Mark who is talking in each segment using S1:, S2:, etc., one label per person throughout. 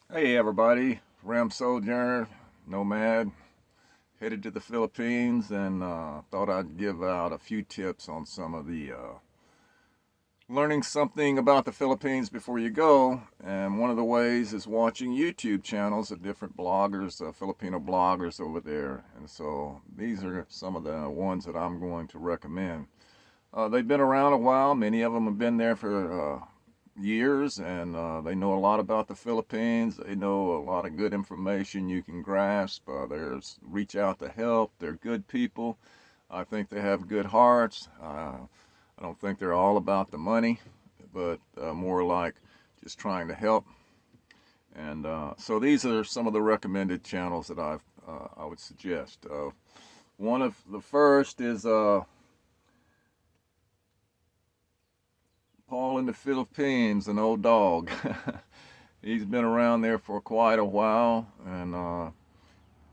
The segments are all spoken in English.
S1: Hey everybody, Ram Sojourner, Nomad, headed to the Philippines and thought I'd give out a few tips on some of the learning something about the Philippines before you go. And one of the ways is watching YouTube channels of different bloggers, Filipino bloggers over there. And so these are some of the ones that I'm going to recommend. They've been around a while. Many of them have been there for years, and they know a lot about the Philippines. They know a lot of good information you can grasp. There's reach out to help. They're good people. I think they have good hearts. I don't think they're all about the money, but more like just trying to help. And so these are some of the recommended channels that I would suggest. One of the first is Paul in the Philippines, an old dog. He's been around there for quite a while and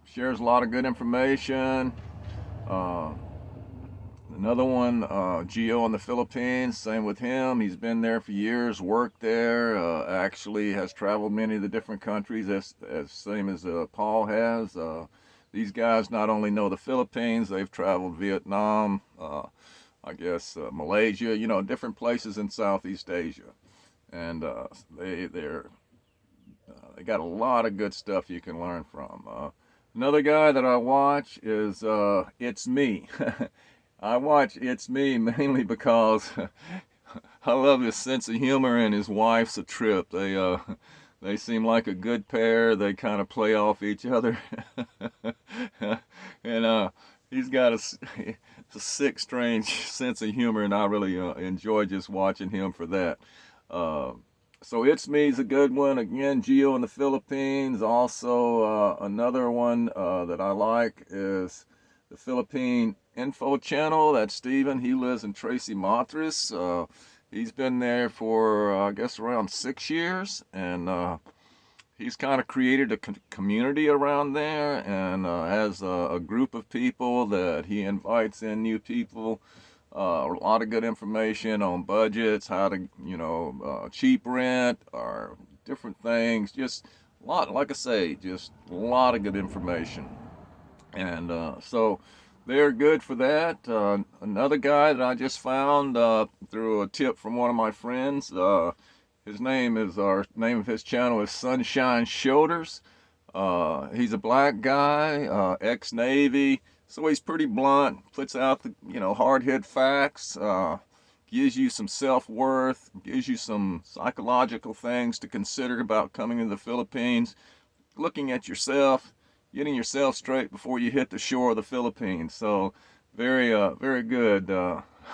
S1: shares a lot of good information. Uh, Another one, Geo in the Philippines, same with him. He's been there for years, worked there, actually has traveled many of the different countries as same as Paul has. These guys not only know the Philippines, they've traveled Vietnam, I guess Malaysia, different places in Southeast Asia. And they got a lot of good stuff you can learn from. Another guy that I watch is It's Me. I watch It's Me mainly because I love his sense of humor, and his wife's a trip. They seem like a good pair. They kind of play off each other, and he's got a sick, strange sense of humor, and I really enjoy just watching him for that. Uh, so It's Me's a good one. Again, Geo in the Philippines. Also, another one that I like is the Philippine Info Channel. That's Steven. He lives in Tracy Matris. He's been there for, I guess, around 6 years. And he's kind of created a community around there and has a group of people that he invites in new people. A lot of good information on budgets, how to, cheap rent or different things. Just a lot, like I say, just a lot of good information. And so they're good for that. Another guy that I just found through a tip from one of my friends. Our name of his channel is Sunshine Shoulders. He's a black guy, ex-Navy, so he's pretty blunt. Puts out the hard hit facts. Gives you some self-worth. Gives you some psychological things to consider about coming to the Philippines. Looking at yourself, getting yourself straight before you hit the shore of the Philippines. So very good.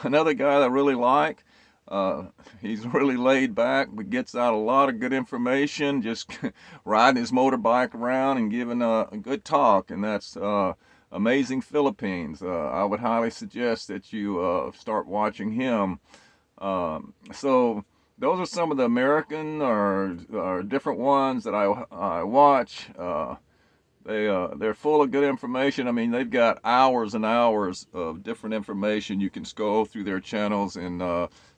S1: Another guy that I really like. Uh, he's really laid back, but gets out a lot of good information. Just riding his motorbike around and giving a good talk, and that's Amazing Philippines. I would highly suggest that you start watching him. So those are some of the American or different ones that I watch. They're full of good information. I mean, they've got hours and hours of different information. You can scroll through their channels and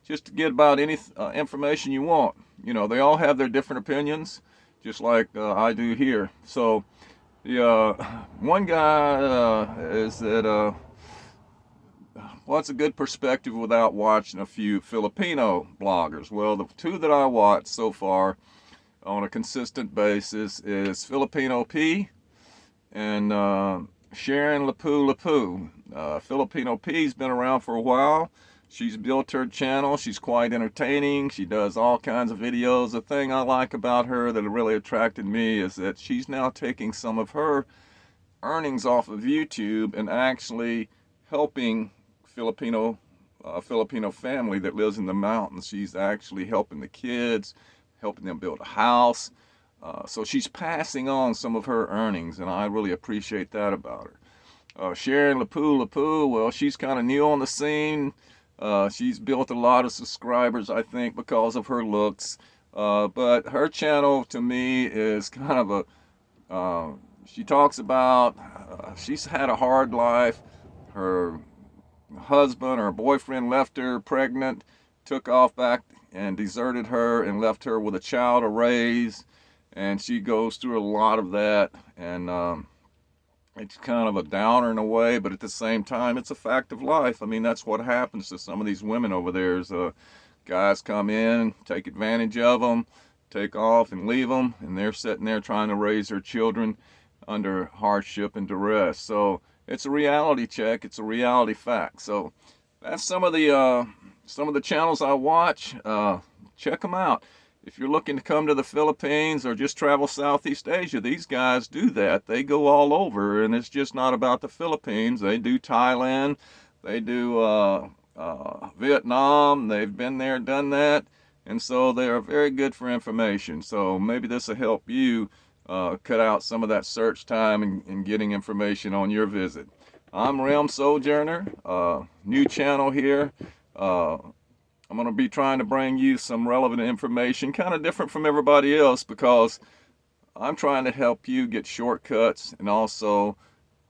S1: just to get about any information you want. They all have their different opinions, just like I do here. So the one guy is that what's a good perspective without watching a few Filipino bloggers? Well, the two that I watch so far on a consistent basis is Filipino P and Sharon Lapu. Filipino P's been around for a while. She's built her channel. She's quite entertaining. She does all kinds of videos. The thing I like about her that really attracted me is that she's now taking some of her earnings off of YouTube and actually helping Filipino family that lives in the mountains. She's actually helping the kids, helping them build a house. So she's passing on some of her earnings, and I really appreciate that about her. Sharon Lapu, well, she's kind of new on the scene. She's built a lot of subscribers, I think, because of her looks. But her channel, to me, is kind of she talks about, she's had a hard life. Her husband or boyfriend left her pregnant, took off back and deserted her and left her with a child to raise. and she goes through a lot of that, and it's kind of a downer in a way, but at the same time, it's a fact of life. I mean, that's what happens to some of these women over there. Is guys come in, take advantage of them, take off and leave them, and they're sitting there trying to raise their children under hardship and duress. So it's a reality check. It's a reality fact. So that's some of the channels I watch. Check them out. If you're looking to come to the Philippines or just travel Southeast Asia, these guys do that. They go all over, and it's just not about the Philippines. They do Thailand, they do Vietnam. They've been there, done that, and so they are very good for information. So maybe this will help you cut out some of that search time and getting information on your visit. I'm Realm Sojourner, new channel here. I'm going to be trying to bring you some relevant information, kind of different from everybody else, because I'm trying to help you get shortcuts, and also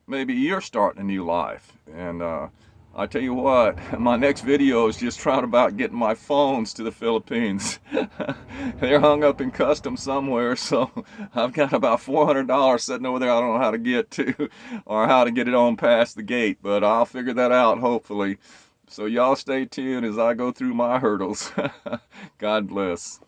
S1: maybe you're starting a new life. And I tell you what, my next video is just trying about getting my phones to the Philippines. They're hung up in customs somewhere, so I've got about $400 sitting over there I don't know how to get to, or how to get it on past the gate, but I'll figure that out hopefully. So y'all stay tuned as I go through my hurdles. God bless.